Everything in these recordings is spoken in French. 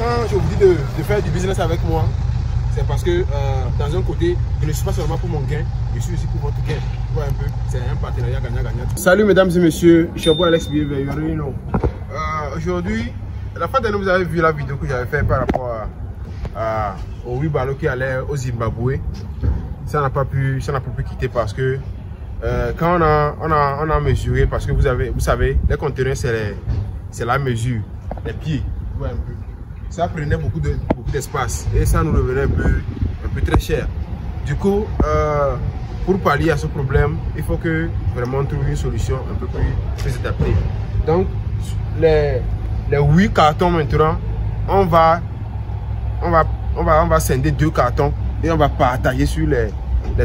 quand je vous dis de faire du business avec moi, c'est parce que dans un côté, je ne suis pas seulement pour mon gain, je suis aussi pour votre gain. Tu vois un peu, c'est un partenariat gagnant-gagnant. Salut mesdames et messieurs, je suis Alex Bienvenu. Aujourd'hui, la fois dernière, vous avez vu la vidéo que j'avais fait par rapport au wheelbarrow qui allait au Zimbabwe. Ça n'a pas pu quitter parce que quand on a mesuré, parce que vous savez, les conteneurs c'est la mesure, les pieds. Ouais, un peu. Ça prenait beaucoup d'espace et ça nous revenait un peu très cher. Du coup, pour pallier à ce problème, il faut que vraiment on trouve une solution un peu plus adaptée. Donc, les 8 cartons maintenant, on va scinder 2 cartons et on va partager sur les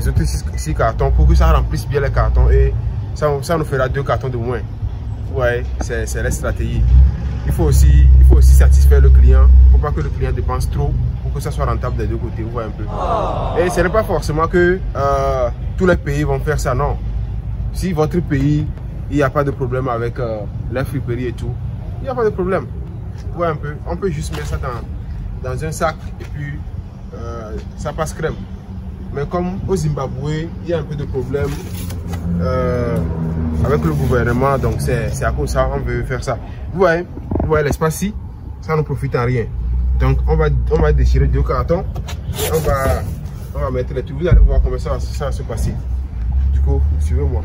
autres 6 cartons pour que ça remplisse bien les cartons et ça nous fera 2 cartons de moins. Ouais, c'est la stratégie. Il faut aussi satisfaire le client pour pas que le client dépense trop pour que ça soit rentable des deux côtés. Vous voyez un peu. Et ce n'est pas forcément que tous les pays vont faire ça, non. Si votre pays, il n'y a pas de problème avec la friperie et tout, il n'y a pas de problème. Vous voyez un peu. On peut juste mettre ça dans un sac et puis ça passe crème. Mais comme au Zimbabwe, il y a un peu de problème avec le gouvernement, donc c'est à cause de ça on veut faire ça. Vous voyez l'espace-ci, ça ne profite à rien. Donc on va déchirer 2 cartons et on va mettre les trucs. Vous allez voir comment ça va se passer. Du coup, suivez-moi.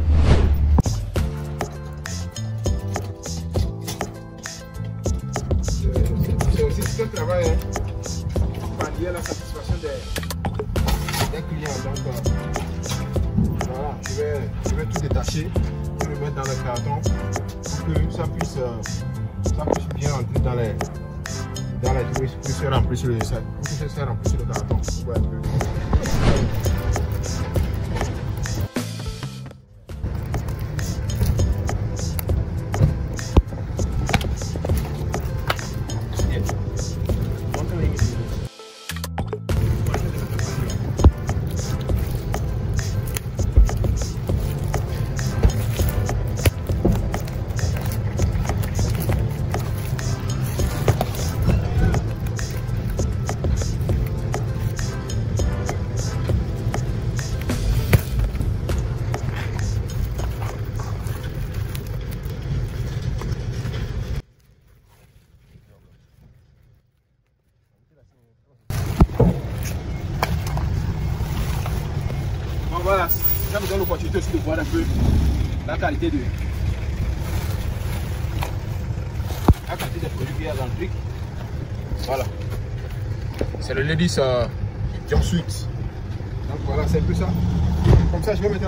C'est aussi un travail pour pallier la satisfaction des clients. Donc voilà, je vais tout détacher, je vais le mettre dans le carton pour que ça puisse bien rentrer dans les trucs pour que ça remplisse le sac, pour que ça remplisse le carton. Ouais, un peu. Voilà, ça vous donne l'opportunité aussi de voir un peu la qualité des produits qu'il y a dans le truc. Voilà. C'est le Ladies Jumpsuit. Donc voilà, c'est un peu ça. Comme ça, je vais mettre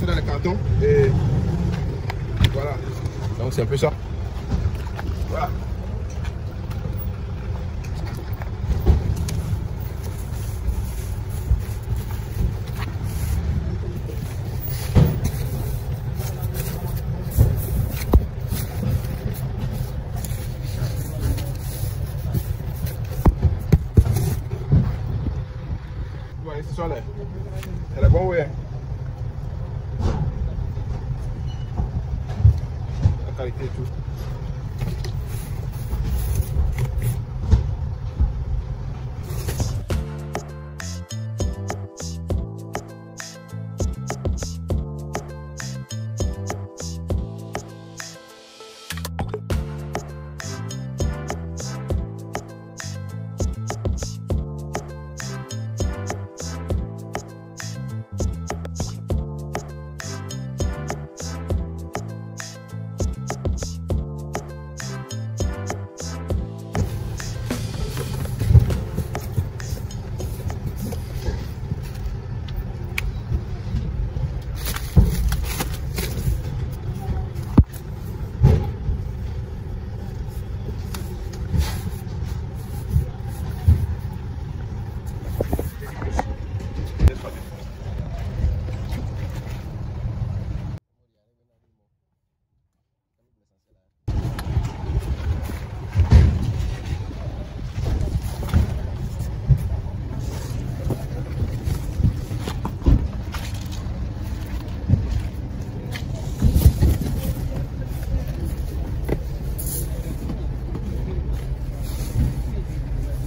ça dans les cartons. Et voilà. Donc c'est un peu ça. Voilà. C'est la bonne ouais. La qualité et tout.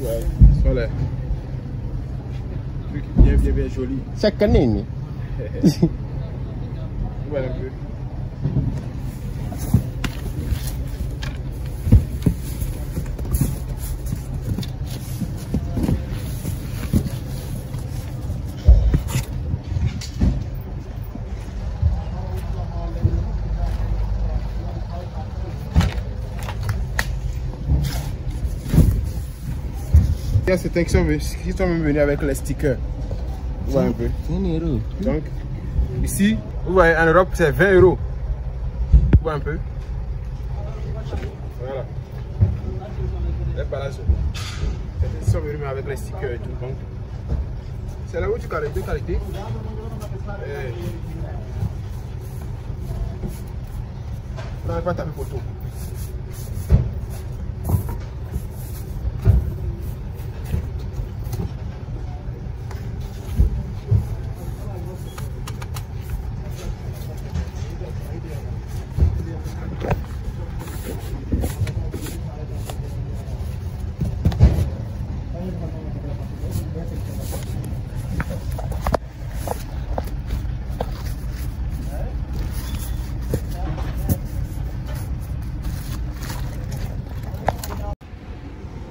Ouais, ça là. Truc bien joli. Chaque année. Voilà un peu. Il y a certains qui sont même venus avec les stickers. Vous voyez un peu. Donc, ici, vous voyez, en Europe, c'est 20 €. Vous voyez un peu. Voilà. Les palaces. Ils sont venus avec les stickers et tout. Donc, c'est là où tu as les deux qualités. Vous n'avez pas tapé photo.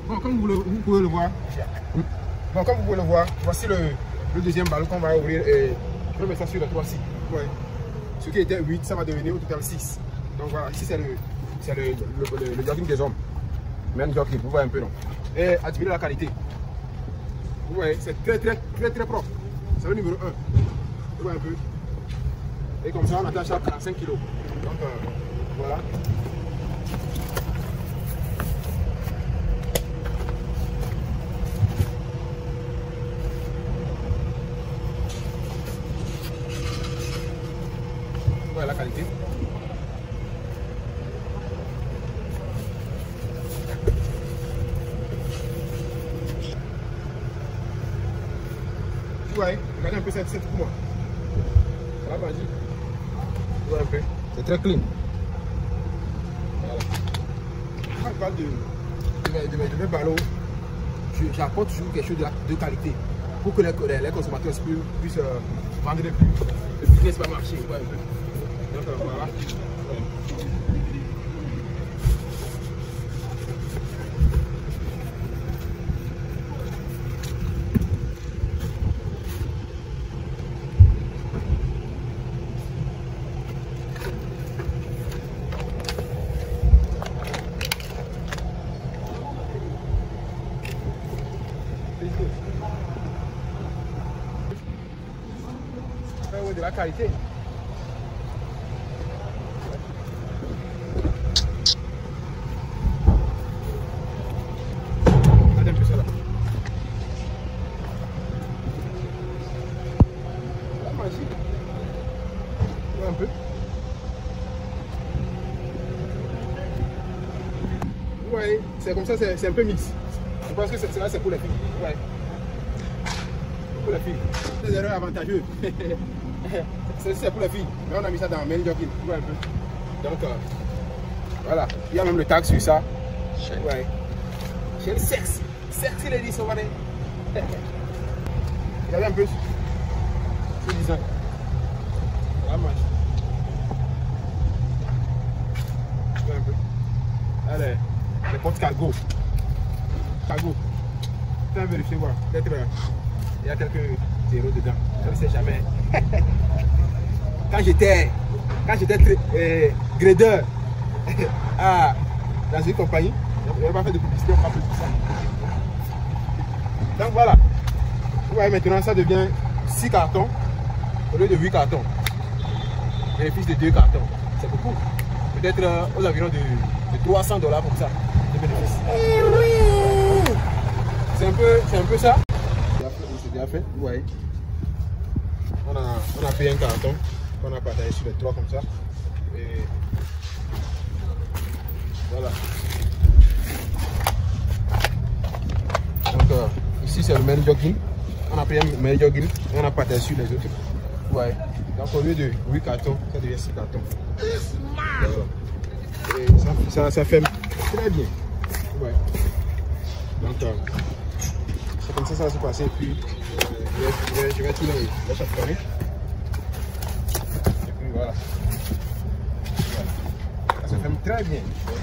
Bon, comme vous pouvez le voir, voici le deuxième ballon qu'on va ouvrir et je vais mettre ça sur le 3-6. Ouais. Ce qui était 8, ça va devenir au total 6. Donc voilà, ici c'est le jogging des hommes. Men jogging, vous voyez un peu non. Et admirez la qualité. Vous voyez, c'est très propre. C'est le numéro 1. Vous voyez un peu. Et comme ça, on attache à 45 kg. Donc voilà. Voilà la qualité. Vous voyez, regardez un peu cette pour moi. Voilà, vas-y. Vous voyez un peu. C'est très clean. Voilà. Quand je parle de mes ballons, j'apporte toujours quelque chose de qualité pour que les consommateurs puissent vendre le business va marcher. Vous voyez un peu. Donc voilà. De la qualité. Regardez un peu ça là. La magie. Ouais, un peu. Ouais, c'est comme ça, c'est un peu mix. Je pense que cela c'est pour les filles. Ouais. Pour les filles. Des erreurs avantageuses. C'est pour les filles. Mais on a mis ça dans le main jogging. Ouais, un peu. Donc voilà. Il y a même le tag sur ça. Ouais. J'ai le sexe. Sexy lady, ça va. Regardez un peu. C'est design. La manche. Ouais, un peu. Allez. Les portes cargo. Cargo. Fais vérifier voir. Peut-être il y a quelques zéros dedans. Je ne sais jamais. Quand j'étais gradeur dans une compagnie, je n'avais pas fait de publicité, on ne parle plus de ça. Donc voilà. Vous voyez maintenant, ça devient 6 cartons au lieu de 8 cartons. Bénéfice de 2 cartons. C'est beaucoup. Peut-être aux environs de $300 comme ça. De bénéfice. C'est un peu ça. C'est déjà fait, vous voyez. On a fait un carton qu'on a partagé sur les 3 comme ça. Et voilà. Donc ici c'est le main jogging. On a pris un main jogging et on a partagé sur les autres. Ouais. Donc au lieu de 8 cartons, ça devient 6 cartons. Voilà. Et ça fait très bien. Ouais. Donc comme ça va se passer. Et puis, je vais tourner la chapelle. Et puis voilà. Ça se ferme très bien. Donc,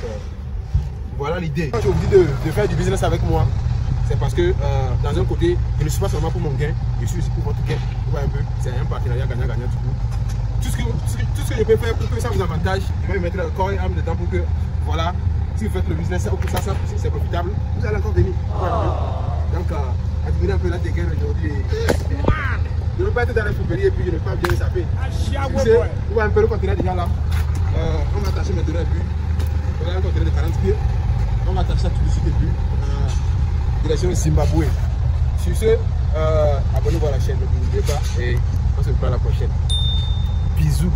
voilà l'idée. J'ai oublié de faire du business avec moi. C'est parce que dans un côté, je ne suis pas seulement pour mon gain, je suis aussi pour votre gain. Vous voyez un peu, c'est un partenariat gagnant-gagnant du coup. Tout ce que je peux faire pour que ça vous avantage, je vais mettre le corps et âme dedans pour que, voilà, si vous faites le business, c'est profitable, vous allez encore venir. Donc, admirez un peu la dégaine aujourd'hui. Je ne veux pas être dans la fouperie et puis je ne veux pas bien saper. Vous voyez un peu le conteneur déjà là. On va attacher maintenant et puis, voilà un conteneur de 40 pieds. On va attacher ça tout de suite et puis, direction Zimbabwe. Sur ce, abonnez-vous à la chaîne, n'oubliez pas et on se voit à la prochaine. Bisous.